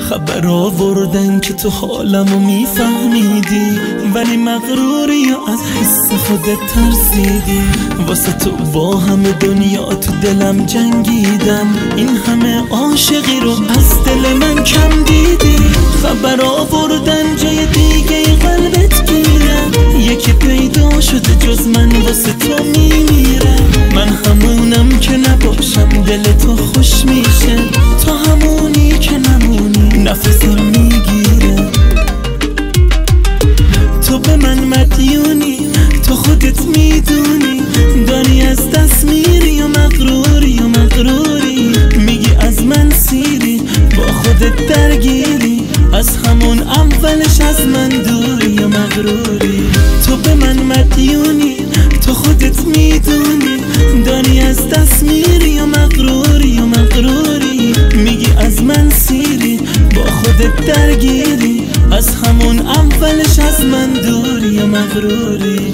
خبر آوردن که تو حالمو میفهمیدی، ولی مغروری یا از حس خودت ترسیدی. واسه تو با همه دنیا تو دلم جنگیدم، این همه عاشقی رو از دل من کم دیدی. خبر آوردن جای دیگه قلبت گیره، یکی پیدا شده جز من واسه تو میمیره. من همونم که نباشم دل تو خوش میشه، تو همونی که نمونی نفسم میگیره. تو به من مدیونی، تو خودت میدونی، داری از دست میری و مغروری میگی از من سیری، با خودت درگیری، از همون اولش از من دوری و مغروری. تو به من مدیونی، تو خودت میدونی، داری از دست میری و مغروری میگی از من سیری، با خودت درگیری، از همون اولش از من دوری و مغروری.